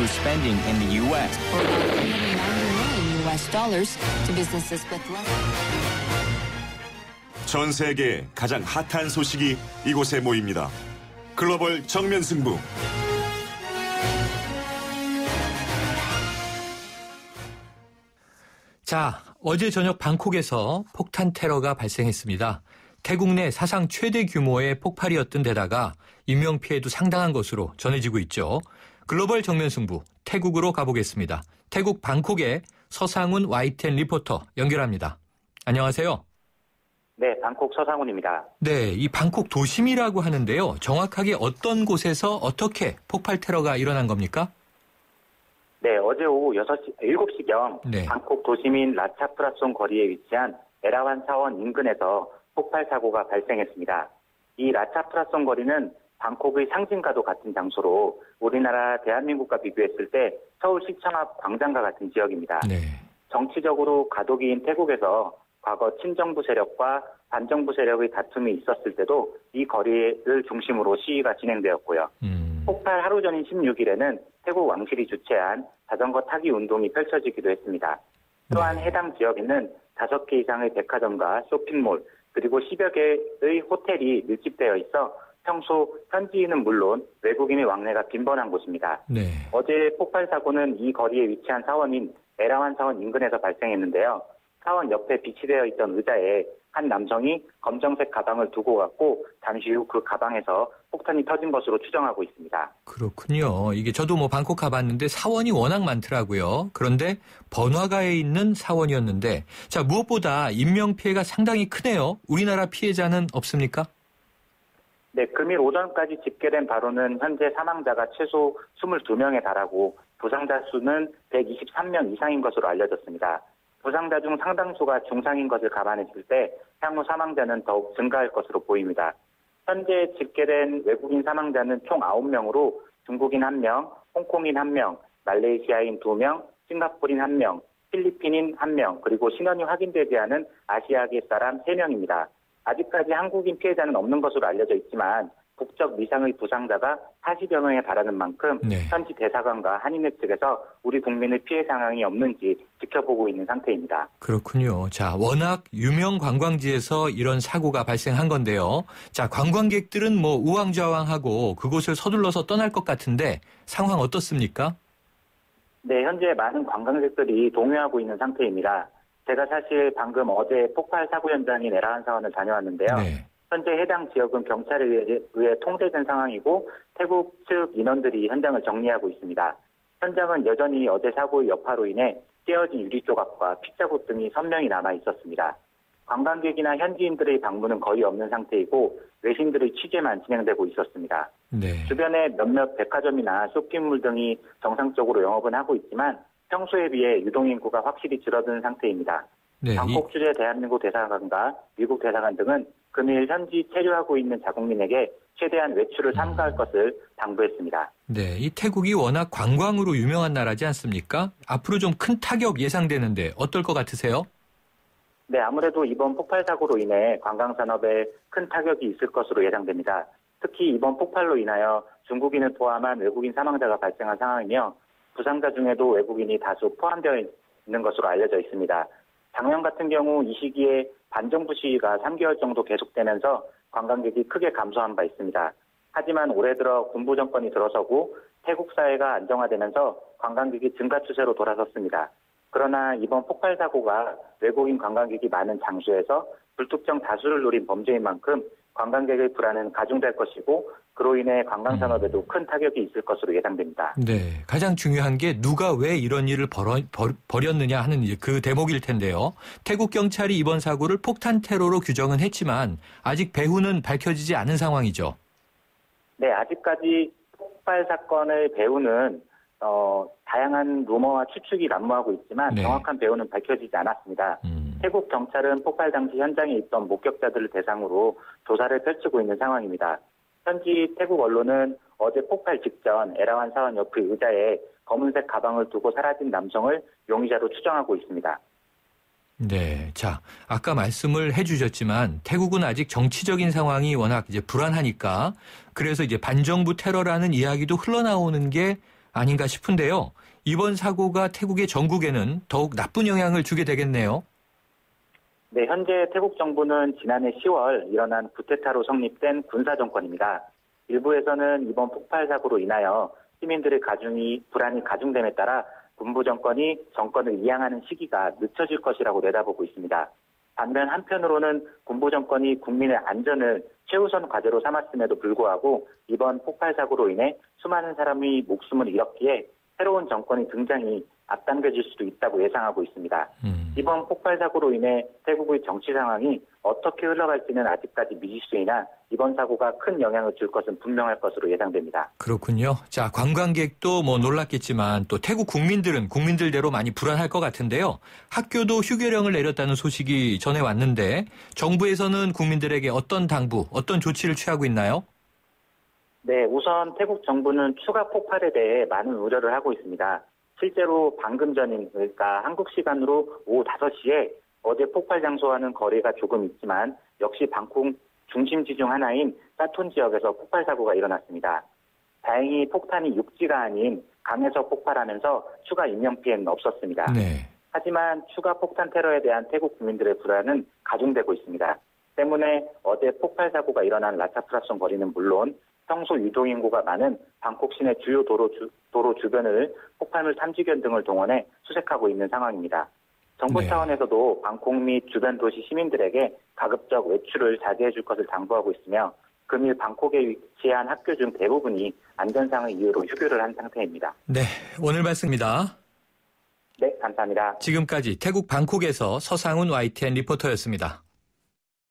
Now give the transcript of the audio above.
boost spending in the U.S. For about $390 million to businesses with less. 전 세계 가장 핫한 소식이 이곳에 모입니다. 글로벌 정면 승부. 자, 어제 저녁 방콕에서 폭탄 테러가 발생했습니다. 태국 내 사상 최대 규모의 폭발이었던 데다가 인명피해도 상당한 것으로 전해지고 있죠. 글로벌 정면 승부, 태국으로 가보겠습니다. 태국 방콕의 서상훈 YTN 리포터 연결합니다. 안녕하세요. 네, 방콕 서상훈입니다. 네, 이 방콕 도심이라고 하는데요. 정확하게 어떤 곳에서 어떻게 폭발 테러가 일어난 겁니까? 네, 어제 오후 7시경 네. 방콕 도심인 라차프라송 거리에 위치한 에라완 사원 인근에서 폭발 사고가 발생했습니다. 이 라차프라송 거리는 방콕의 상징과도 같은 장소로 우리나라 대한민국과 비교했을 때 서울시청 앞 광장과 같은 지역입니다. 네. 정치적으로 가독이인 태국에서 과거 친정부 세력과 반정부 세력의 다툼이 있었을 때도 이 거리를 중심으로 시위가 진행되었고요. 폭발 하루 전인 16일에는 태국 왕실이 주최한 자전거 타기 운동이 펼쳐지기도 했습니다. 또한 네. 해당 지역에는 5개 이상의 백화점과 쇼핑몰 그리고 10여 개의 호텔이 밀집되어 있어 평소 현지인은 물론 외국인의 왕래가 빈번한 곳입니다. 네. 어제 폭발 사고는 이 거리에 위치한 사원인 에라완 사원 인근에서 발생했는데요. 사원 옆에 비치되어 있던 의자에 한 남성이 검정색 가방을 두고 갔고 잠시 후 그 가방에서 폭탄이 터진 것으로 추정하고 있습니다. 그렇군요. 이게 저도 방콕 가봤는데 사원이 워낙 많더라고요. 그런데 번화가에 있는 사원이었는데 자, 무엇보다 인명피해가 상당히 크네요. 우리나라 피해자는 없습니까? 네, 금일 오전까지 집계된 바로는 현재 사망자가 최소 22명에 달하고 부상자 수는 123명 이상인 것으로 알려졌습니다. 부상자 중 상당수가 중상인 것을 감안했을 때 향후 사망자는 더욱 증가할 것으로 보입니다. 현재 집계된 외국인 사망자는 총 9명으로 중국인 1명, 홍콩인 1명, 말레이시아인 2명, 싱가포르인 1명, 필리핀인 1명, 그리고 신원이 확인되지 않은 아시아계 사람 3명입니다. 아직까지 한국인 피해자는 없는 것으로 알려져 있지만 국적 미상의 부상자가 40여 명에 달하는 만큼 네. 현지 대사관과 한인회 측에서 우리 국민의 피해 상황이 없는지 지켜보고 있는 상태입니다. 그렇군요. 자, 워낙 유명 관광지에서 이런 사고가 발생한 건데요. 자, 관광객들은 우왕좌왕하고 그곳을 서둘러서 떠날 것 같은데 상황 어떻습니까? 네, 현재 많은 관광객들이 동요하고 있는 상태입니다. 제가 사실 방금 어제 폭발 사고 현장인 에라완 사원을 다녀왔는데요. 네. 현재 해당 지역은 경찰에 의해 통제된 상황이고 태국 측 인원들이 현장을 정리하고 있습니다. 현장은 여전히 어제 사고의 여파로 인해 깨어진 유리 조각과 핏자국 등이 선명히 남아 있었습니다. 관광객이나 현지인들의 방문은 거의 없는 상태이고 외신들의 취재만 진행되고 있었습니다. 네. 주변에 몇몇 백화점이나 쇼핑몰 등이 정상적으로 영업은 하고 있지만 평소에 비해 유동인구가 확실히 줄어든 상태입니다. 네. 방콕 주재 대한민국 대사관과 미국 대사관 등은 금일 현지 체류하고 있는 자국민에게 최대한 외출을 삼가할 것을 당부했습니다. 네, 이 태국이 워낙 관광으로 유명한 나라지 않습니까? 앞으로 좀 큰 타격 예상되는데 어떨 것 같으세요? 네, 아무래도 이번 폭발 사고로 인해 관광산업에 큰 타격이 있을 것으로 예상됩니다. 특히 이번 폭발로 인하여 중국인을 포함한 외국인 사망자가 발생한 상황이며 부상자 중에도 외국인이 다수 포함되어 있는 것으로 알려져 있습니다. 작년 같은 경우 이 시기에 반정부 시위가 3개월 정도 계속되면서 관광객이 크게 감소한 바 있습니다. 하지만 올해 들어 군부 정권이 들어서고 태국 사회가 안정화되면서 관광객이 증가 추세로 돌아섰습니다. 그러나 이번 폭발 사고가 외국인 관광객이 많은 장소에서 불특정 다수를 노린 범죄인 만큼 관광객의 불안은 가중될 것이고 그로 인해 관광산업에도 큰 타격이 있을 것으로 예상됩니다. 네, 가장 중요한 게 누가 왜 이런 일을 벌였느냐 하는 그 대목일 텐데요. 태국 경찰이 이번 사고를 폭탄 테러로 규정은 했지만 아직 배후는 밝혀지지 않은 상황이죠. 네, 아직까지 폭발 사건의 배후는 다양한 루머와 추측이 난무하고 있지만 네. 정확한 배후는 밝혀지지 않았습니다. 태국 경찰은 폭발 당시 현장에 있던 목격자들을 대상으로 조사를 펼치고 있는 상황입니다. 현지 태국 언론은 어제 폭발 직전 에라완 사원 옆의 의자에 검은색 가방을 두고 사라진 남성을 용의자로 추정하고 있습니다. 네, 자, 아까 말씀을 해주셨지만 태국은 아직 정치적인 상황이 워낙 불안하니까 그래서 반정부 테러라는 이야기도 흘러나오는 게 아닌가 싶은데요. 이번 사고가 태국의 정국에는 더욱 나쁜 영향을 주게 되겠네요. 네, 현재 태국 정부는 지난해 10월 일어난 쿠데타로 성립된 군사정권입니다. 일부에서는 이번 폭발 사고로 인하여 시민들의 불안이 가중됨에 따라 군부 정권이 정권을 이양하는 시기가 늦춰질 것이라고 내다보고 있습니다. 반면 한편으로는 군부 정권이 국민의 안전을 최우선 과제로 삼았음에도 불구하고 이번 폭발 사고로 인해 수많은 사람이 목숨을 잃었기에 새로운 정권의 등장이 앞당겨질 수도 있다고 예상하고 있습니다. 이번 폭발 사고로 인해 태국의 정치 상황이 어떻게 흘러갈지는 아직까지 미지수이나 이번 사고가 큰 영향을 줄 것은 분명할 것으로 예상됩니다. 그렇군요. 자, 관광객도 놀랐겠지만 또 태국 국민들은 국민들대로 많이 불안할 것 같은데요. 학교도 휴교령을 내렸다는 소식이 전해 왔는데 정부에서는 국민들에게 어떤 당부, 어떤 조치를 취하고 있나요? 네, 우선 태국 정부는 추가 폭발에 대해 많은 우려를 하고 있습니다. 실제로 방금 전인 그러니까 한국 시간으로 오후 5시에 어제 폭발 장소와는 거리가 조금 있지만 역시 방콕 중심지 중 하나인 사톤 지역에서 폭발 사고가 일어났습니다. 다행히 폭탄이 육지가 아닌 강에서 폭발하면서 추가 인명피해는 없었습니다. 네. 하지만 추가 폭탄 테러에 대한 태국 국민들의 불안은 가중되고 있습니다. 때문에 어제 폭발 사고가 일어난 라차프라송 거리는 물론 평소 유동인구가 많은 방콕 시내 주요 도로 주변을 폭발물 탐지견 등을 동원해 수색하고 있는 상황입니다. 정부 차원에서도 방콕 및 주변 도시 시민들에게 가급적 외출을 자제해 줄 것을 당부하고 있으며 금일 방콕에 위치한 학교 중 대부분이 안전상의 이유로 휴교를 한 상태입니다. 네, 오늘 말씀입니다. 네, 감사합니다. 지금까지 태국 방콕에서 서상훈 YTN 리포터였습니다.